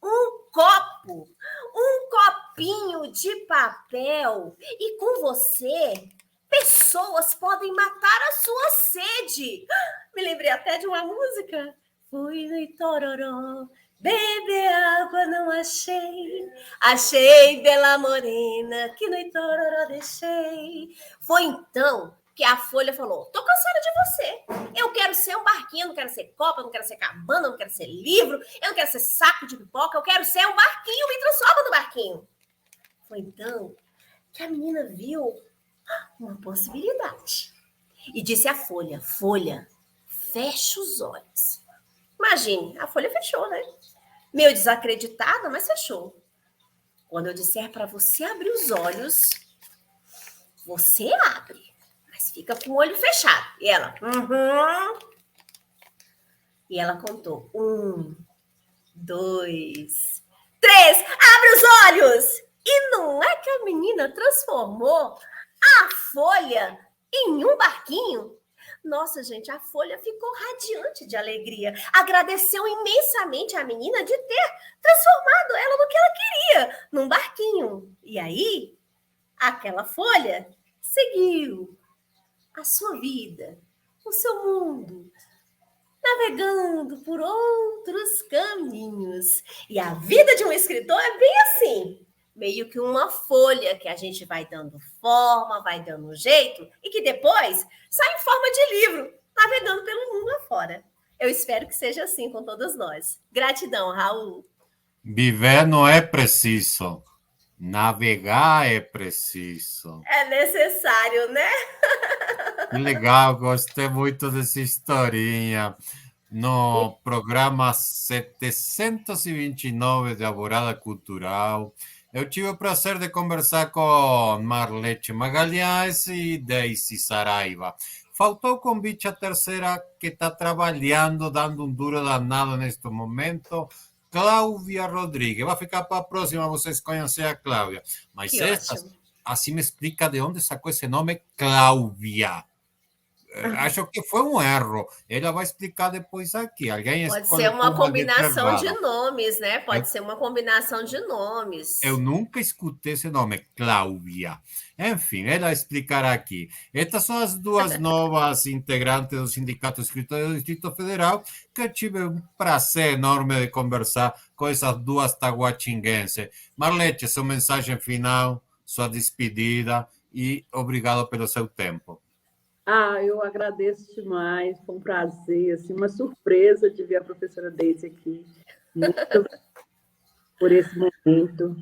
um copo, um copinho de papel, e com você pessoas podem matar a sua sede. Me lembrei até de uma música. Fui no Itororó, beber água não achei, achei bela morena que no Itororó deixei. Foi então que a Folha falou: tô cansada de você, eu quero ser um barquinho, eu não quero ser copa, eu não quero ser cabana, eu não quero ser livro, eu não quero ser saco de pipoca, eu quero ser um barquinho, me transforma no barquinho. Foi então que a menina viu uma possibilidade e disse à Folha: Folha, fecha os olhos. Imagine, a Folha fechou, né? Meio desacreditada, mas fechou. Quando eu disser para você abrir os olhos, você abre, mas fica com o olho fechado. E ela, E ela contou: 1, 2, 3, abre os olhos! E não é que a menina transformou a Folha em um barquinho? Nossa, gente, a Folha ficou radiante de alegria. Agradeceu imensamente a menina de ter transformado ela no que ela queria, num barquinho. E aí, aquela Folha seguiu a sua vida, o seu mundo, navegando por outros caminhos. E a vida de um escritor é bem assim, meio que uma folha que a gente vai dando forma, vai dando jeito, e que depois sai em forma de livro, navegando pelo mundo afora. Eu espero que seja assim com todos nós. Gratidão, Raul. Viver não é preciso, navegar é preciso. É necessário, né? Que legal, gostei muito dessa historinha. No programa 729 de Alvorada Cultural, eu tive o prazer de conversar com Marlete Magalhães e Deise Saraiva. Faltou o convite a terceira, que está trabalhando, dando um duro danado neste momento, Cláudia Rodrigues. Vai ficar para a próxima, vocês conhecem a Cláudia. Mas Que esta, ótimo. assim me explica de onde sacou esse nome, Cláudia. Acho que foi um erro. Ela vai explicar depois aqui. Alguém Pode ser uma colocou combinação de errado. nomes, né? Pode ser uma combinação de nomes. Eu nunca escutei esse nome, Cláudia. Enfim, ela explicará aqui. Estas são as duas novas integrantes do Sindicato de Escritores do Distrito Federal, que eu tive um prazer enorme de conversar com essas duas taguatinguenses. Marlete, sua mensagem final, sua despedida e obrigado pelo seu tempo. Eu agradeço demais, foi um prazer, assim, uma surpresa de ver a professora Deise aqui. Muito obrigada por esse momento.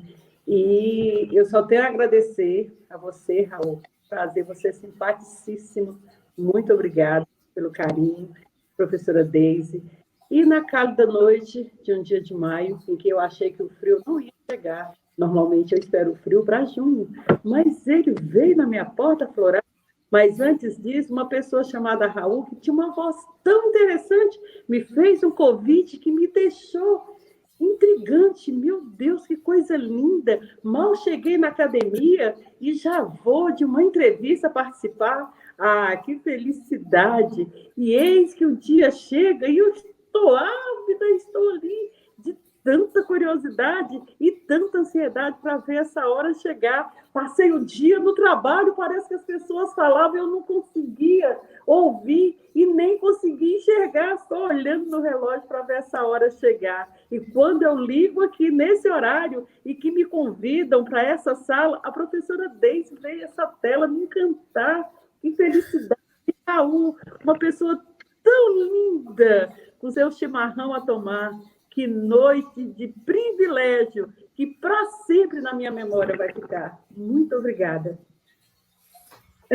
E eu só tenho a agradecer a você, Raul. Prazer, você é simpaticíssimo. Muito obrigada pelo carinho, professora Deise. E na cálida noite de um dia de maio, em que eu achei que o frio não ia chegar, normalmente eu espero o frio para junho, mas ele veio na minha porta floral. Mas antes disso, uma pessoa chamada Raul, que tinha uma voz tão interessante, me fez um convite que me deixou intrigante. Meu Deus, que coisa linda! Mal cheguei na academia e já vou de uma entrevista participar. Ah, que felicidade! E eis que o dia chega e eu estou ávida, estou ali de tanta curiosidade e tanta ansiedade para ver essa hora chegar. Passei o dia no trabalho, parece que as pessoas falavam, eu não conseguia ouvir e nem conseguia enxergar, só olhando no relógio para ver essa hora chegar. E quando eu ligo aqui nesse horário e que me convidam para essa sala, a professora Deise veio essa tela me encantar. Que felicidade, Raul, uma pessoa tão linda, com seu chimarrão a tomar. Que noite de privilégio, que para sempre na minha memória vai ficar. Muito obrigada.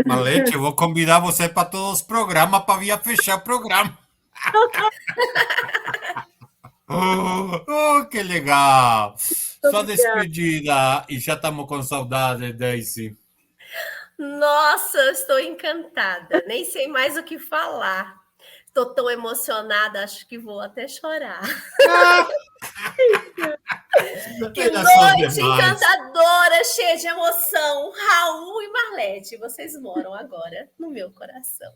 Marlete, eu vou convidar você para todos os programas para vir fechar o programa. Que legal! Só despedida e já estamos com saudade, Daisy. Nossa, eu estou encantada. Nem sei mais o que falar. Estou tão emocionada, acho que vou até chorar. Que noite encantadora, cheia de emoção. Raul e Marlete, vocês moram agora no meu coração.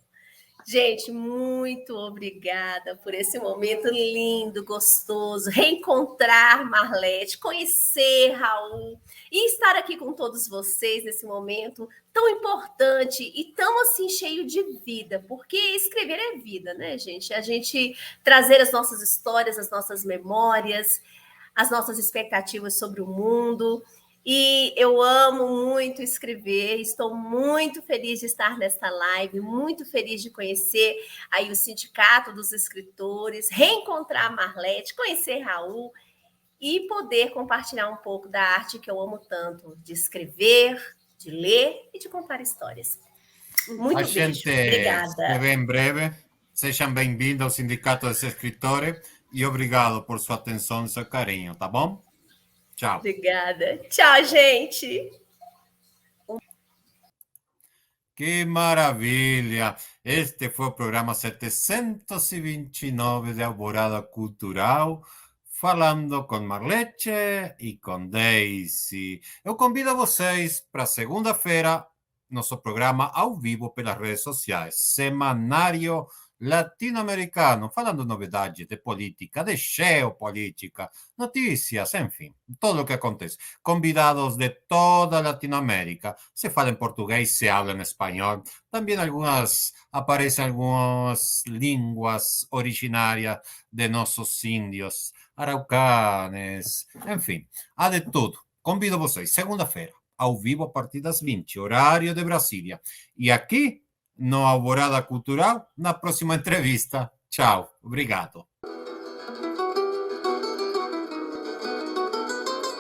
Gente, muito obrigada por esse momento lindo, gostoso. Reencontrar Marlete, conhecer Raul e estar aqui com todos vocês nesse momento tão importante e tão assim cheio de vida, porque escrever é vida, né, gente? A gente trazer as nossas histórias, as nossas memórias, as nossas expectativas sobre o mundo. E eu amo muito escrever, estou muito feliz de estar nesta live, muito feliz de conhecer aí o Sindicato dos Escritores, reencontrar a Marlete, conhecer Raul e poder compartilhar um pouco da arte que eu amo tanto, de escrever, de ler e de contar histórias. Muito beijo. Obrigada. Se vê em breve. Sejam bem-vindos ao Sindicato dos Escritores e obrigado por sua atenção e seu carinho, tá bom? Tchau. Obrigada. Tchau, gente. Que maravilha! Este foi o programa 729 de Alvorada Cultural, falando com Marlete e com Daisy. Eu convido vocês para segunda-feira, nosso programa ao vivo pelas redes sociais, Semanário Latino-Americano, falando novidades de política, de geopolítica, notícias, enfim, todo o que acontece. Convidados de toda Latinoamérica, se fala em português, se habla em espanhol, também aparecem algumas línguas originárias de nossos índios, araucanes, enfim, há de tudo. Convido vocês, segunda-feira, ao vivo a partir das 20, horário de Brasília. E aqui no Alvorada Cultural, na próxima entrevista. Tchau, obrigado.